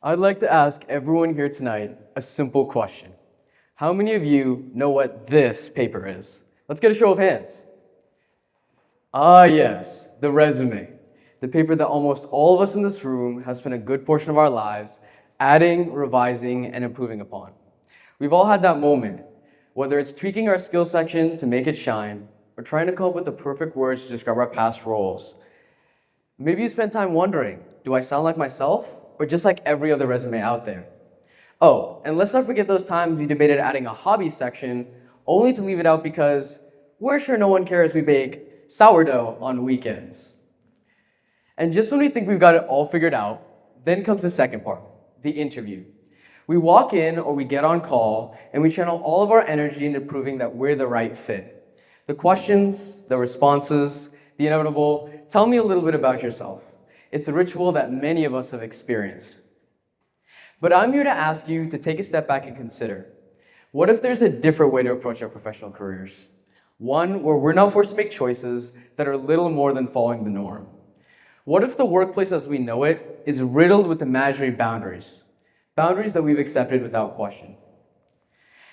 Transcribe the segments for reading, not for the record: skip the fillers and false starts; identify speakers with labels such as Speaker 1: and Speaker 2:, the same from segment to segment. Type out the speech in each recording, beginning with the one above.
Speaker 1: I'd like to ask everyone here tonight a simple question. How many of you know what this paper is? Let's get a show of hands. Ah, yes, the resume. The paper that almost all of us in this room have spent a good portion of our lives adding, revising, and improving upon. We've all had that moment, whether it's tweaking our skill section to make it shine, or trying to come up with the perfect words to describe our past roles. Maybe you spent time wondering, do I sound like myself, or just like every other resume out there? Oh, and let's not forget those times we debated adding a hobby section, only to leave it out because we're sure no one cares we bake sourdough on weekends. And just when we think we've got it all figured out, then comes the second part, the interview. We walk in or we get on call and we channel all of our energy into proving that we're the right fit. The questions, the responses, the inevitable, tell me a little bit about yourself. It's a ritual that many of us have experienced. But I'm here to ask you to take a step back and consider, what if there's a different way to approach our professional careers? One where we're not forced to make choices that are little more than following the norm. What if the workplace as we know it is riddled with imaginary boundaries? Boundaries that we've accepted without question.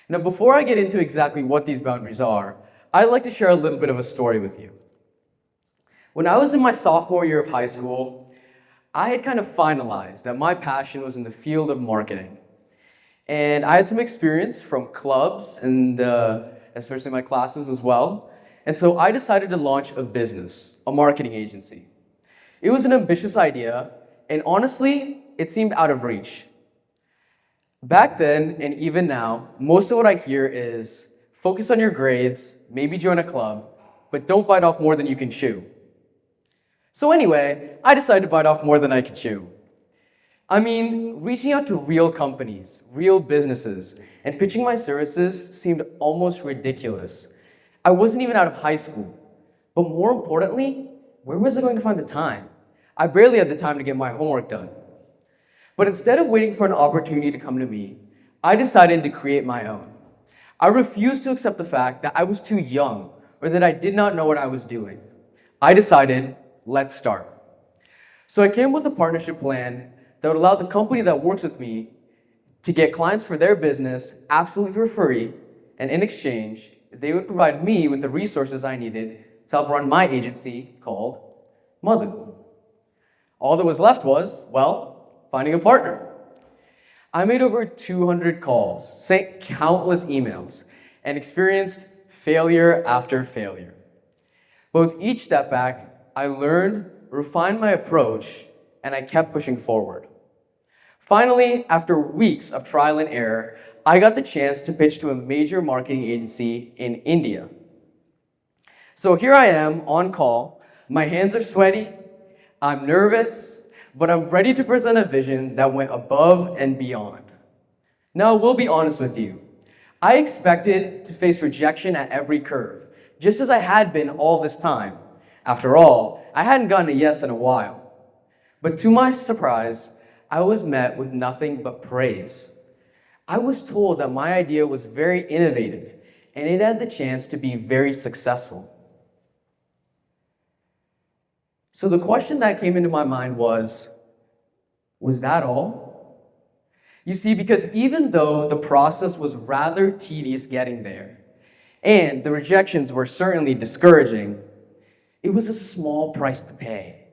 Speaker 1: Now, before I get into exactly what these boundaries are, I'd like to share a little bit of a story with you. When I was in my sophomore year of high school, I had kind of finalized that my passion was in the field of marketing. And I had some experience from clubs and especially my classes as well. And so I decided to launch a business, a marketing agency. It was an ambitious idea, and honestly, it seemed out of reach. Back then, and even now, most of what I hear is, focus on your grades, maybe join a club, but don't bite off more than you can chew. So anyway, I decided to bite off more than I could chew. I mean, reaching out to real companies, real businesses, and pitching my services seemed almost ridiculous. I wasn't even out of high school. But more importantly, where was I going to find the time? I barely had the time to get my homework done. But instead of waiting for an opportunity to come to me, I decided to create my own. I refused to accept the fact that I was too young or that I did not know what I was doing. I decided, let's start. So I came with a partnership plan that would allow the company that works with me to get clients for their business absolutely for free, and in exchange, they would provide me with the resources I needed to help run my agency called Madhu. All that was left was, well, finding a partner. I made over 200 calls, sent countless emails, and experienced failure after failure. But with each step back, I learned, refined my approach, and I kept pushing forward. Finally, after weeks of trial and error, I got the chance to pitch to a major marketing agency in India. So here I am on call, my hands are sweaty, I'm nervous, but I'm ready to present a vision that went above and beyond. Now, I will be honest with you. I expected to face rejection at every curve, just as I had been all this time. After all, I hadn't gotten a yes in a while. But to my surprise, I was met with nothing but praise. I was told that my idea was very innovative, and it had the chance to be very successful. So the question that came into my mind was that all? You see, because even though the process was rather tedious getting there, and the rejections were certainly discouraging, it was a small price to pay.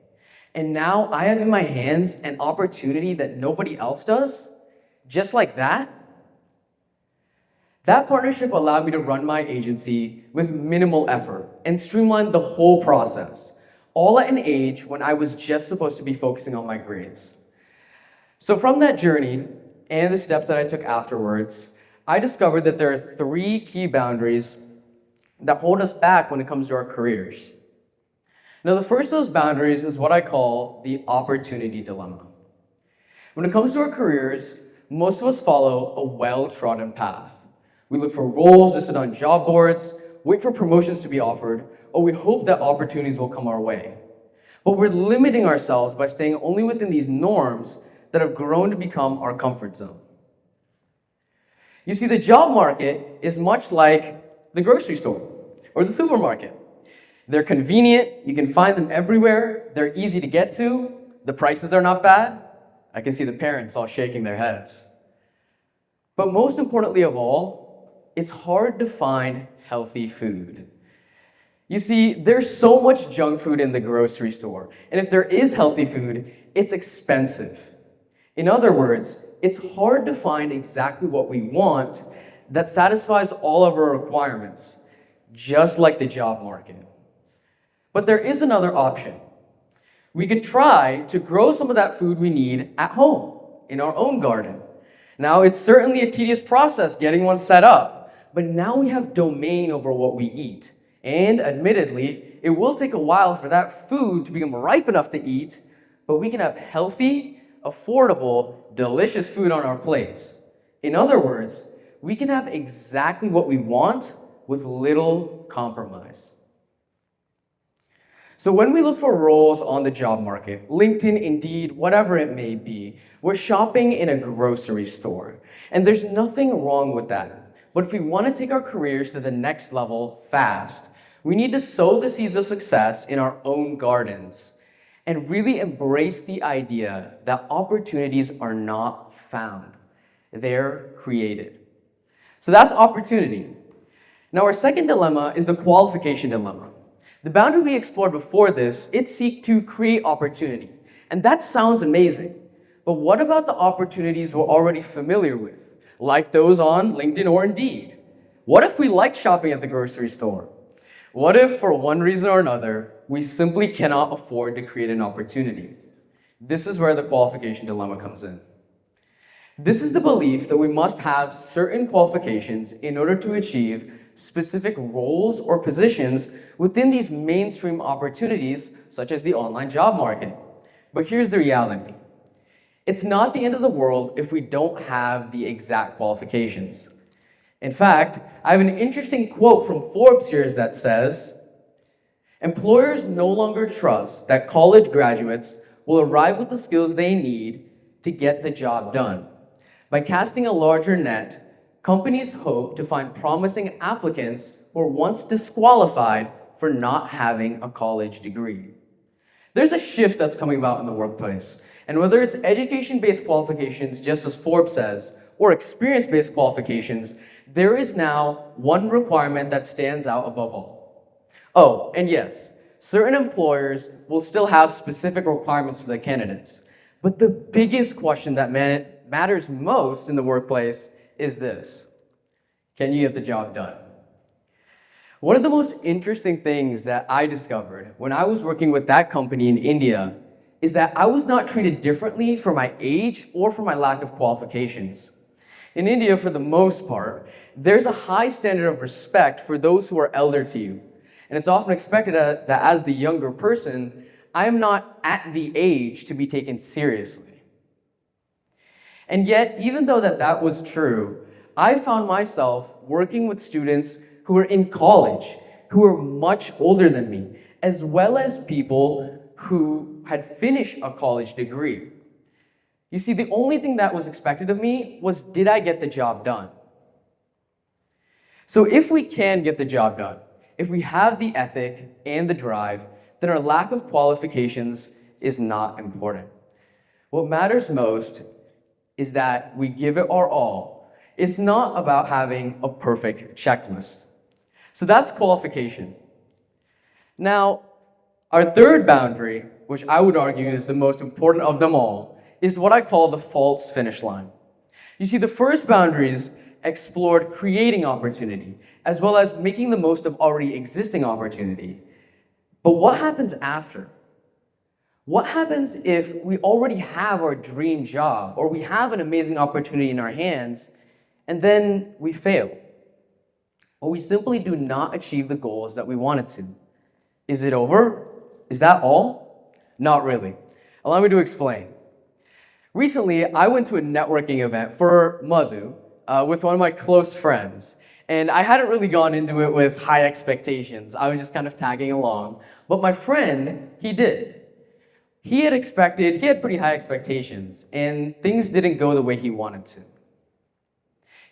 Speaker 1: And now I have in my hands an opportunity that nobody else does, just like that. That partnership allowed me to run my agency with minimal effort and streamline the whole process, all at an age when I was just supposed to be focusing on my grades. So from that journey and the steps that I took afterwards, I discovered that there are 3 key boundaries that hold us back when it comes to our careers. Now, the first of those boundaries is what I call the opportunity dilemma. When it comes to our careers, most of us follow a well-trodden path. We look for roles listed on job boards, wait for promotions to be offered, or we hope that opportunities will come our way. But we're limiting ourselves by staying only within these norms that have grown to become our comfort zone. You see, the job market is much like the grocery store or the supermarket. They're convenient, you can find them everywhere, they're easy to get to, the prices are not bad, I can see the parents all shaking their heads. But most importantly of all, it's hard to find healthy food. You see, there's so much junk food in the grocery store, and if there is healthy food, it's expensive. In other words, it's hard to find exactly what we want that satisfies all of our requirements, just like the job market. But there is another option. We could try to grow some of that food we need at home, in our own garden. Now, it's certainly a tedious process getting one set up, but now we have domain over what we eat. And admittedly, it will take a while for that food to become ripe enough to eat, but we can have healthy, affordable, delicious food on our plates. In other words, we can have exactly what we want with little compromise. So when we look for roles on the job market, LinkedIn, Indeed, whatever it may be, we're shopping in a grocery store. And there's nothing wrong with that. But if we want to take our careers to the next level fast, we need to sow the seeds of success in our own gardens and really embrace the idea that opportunities are not found. They're created. So that's opportunity. Now our second dilemma is the qualification dilemma. The boundary we explored before this, it seeks to create opportunity. And that sounds amazing. But what about the opportunities we're already familiar with, like those on LinkedIn or Indeed? What if we like shopping at the grocery store? What if, for one reason or another, we simply cannot afford to create an opportunity? This is where the qualification dilemma comes in. This is the belief that we must have certain qualifications in order to achieve specific roles or positions within these mainstream opportunities, such as the online job market. But here's the reality. It's not the end of the world if we don't have the exact qualifications. In fact, I have an interesting quote from Forbes here that says, "Employers no longer trust that college graduates will arrive with the skills they need to get the job done. By casting a larger net, companies hope to find promising applicants who were once disqualified for not having a college degree." There's a shift that's coming about in the workplace, and whether it's education-based qualifications, just as Forbes says, or experience-based qualifications, there is now one requirement that stands out above all. Oh, and yes, certain employers will still have specific requirements for their candidates, but the biggest question that matters most in the workplace is this: can you get the job done? One of the most interesting things that I discovered when I was working with that company in India is that I was not treated differently for my age or for my lack of qualifications. In India, for the most part, there's a high standard of respect for those who are elder to you. And it's often expected that as the younger person, I am not at the age to be taken seriously. And yet, even though that was true, I found myself working with students who were in college, who were much older than me, as well as people who had finished a college degree. You see, the only thing that was expected of me was, did I get the job done? So if we can get the job done, if we have the ethic and the drive, then our lack of qualifications is not important. What matters most is that we give it our all. It's not about having a perfect checklist. So that's qualification. Now, our third boundary, which I would argue is the most important of them all, is what I call the false finish line. You see, the first boundaries explored creating opportunity, as well as making the most of already existing opportunity. But what happens after? What happens if we already have our dream job, or we have an amazing opportunity in our hands, and then we fail? Or we simply do not achieve the goals that we wanted to? Is it over? Is that all? Not really. Allow me to explain. Recently, I went to a networking event for Madhu with one of my close friends. And I hadn't really gone into it with high expectations. I was just kind of tagging along. But my friend, he did. He had pretty high expectations, and things didn't go the way he wanted to.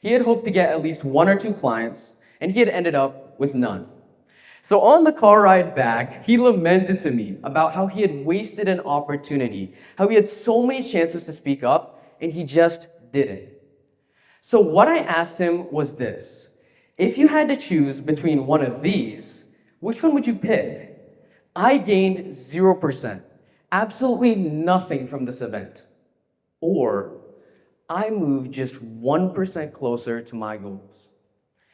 Speaker 1: He had hoped to get at least 1 or 2 clients, and he had ended up with none. So on the car ride back, he lamented to me about how he had wasted an opportunity, how he had so many chances to speak up, and he just didn't. So what I asked him was this: if you had to choose between one of these, which one would you pick? I gained 0%, absolutely nothing from this event. Or I moved just 1% closer to my goals.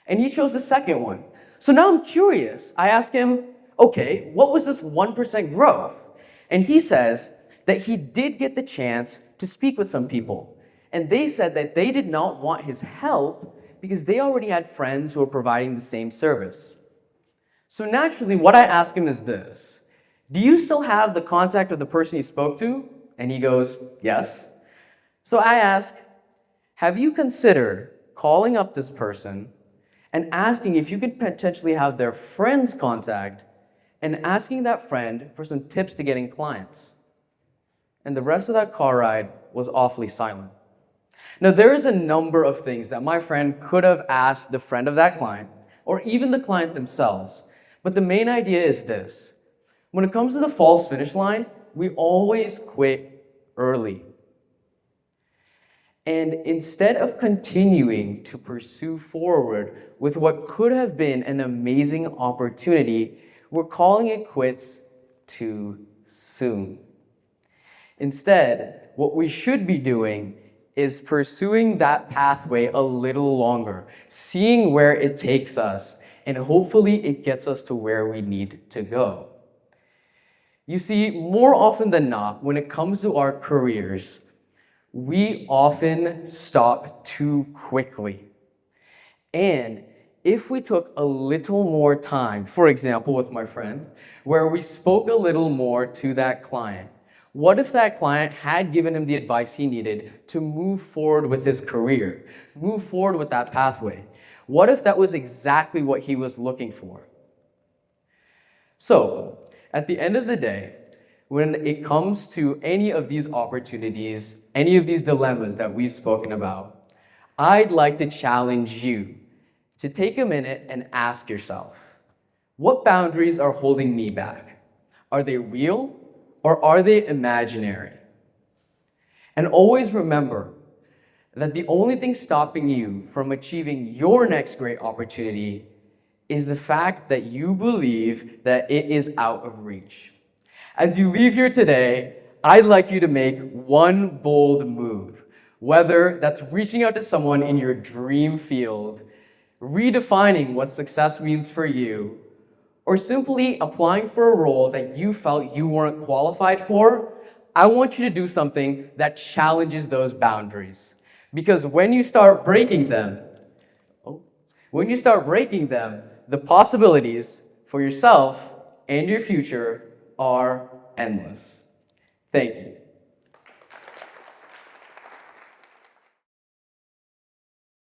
Speaker 1: And he chose the second one. So now I'm curious. I ask him, okay, what was this 1% growth? And he says that he did get the chance to speak with some people. And they said that they did not want his help because they already had friends who were providing the same service. So naturally, what I ask him is this: do you still have the contact of the person you spoke to? And he goes, yes. So I ask, have you considered calling up this person and asking if you could potentially have their friend's contact and asking that friend for some tips to getting clients? And the rest of that car ride was awfully silent. Now, there is a number of things that my friend could have asked the friend of that client, or even the client themselves. But the main idea is this: when it comes to the false finish line, we always quit early. And instead of continuing to pursue forward with what could have been an amazing opportunity, we're calling it quits too soon. Instead, what we should be doing is pursuing that pathway a little longer, seeing where it takes us, and hopefully it gets us to where we need to go. You see, more often than not, when it comes to our careers, we often stop too quickly. And if we took a little more time, for example, with my friend, where we spoke a little more to that client, what if that client had given him the advice he needed to move forward with his career, move forward with that pathway? What if that was exactly what he was looking for? So, at the end of the day, when it comes to any of these opportunities, any of these dilemmas that we've spoken about, I'd like to challenge you to take a minute and ask yourself, what boundaries are holding me back? Are they real or are they imaginary? And always remember that the only thing stopping you from achieving your next great opportunity is the fact that you believe that it is out of reach. As you leave here today, I'd like you to make one bold move, whether that's reaching out to someone in your dream field, redefining what success means for you, or simply applying for a role that you felt you weren't qualified for. I want you to do something that challenges those boundaries. Because when you start breaking them, the possibilities for yourself and your future are endless. Thank you.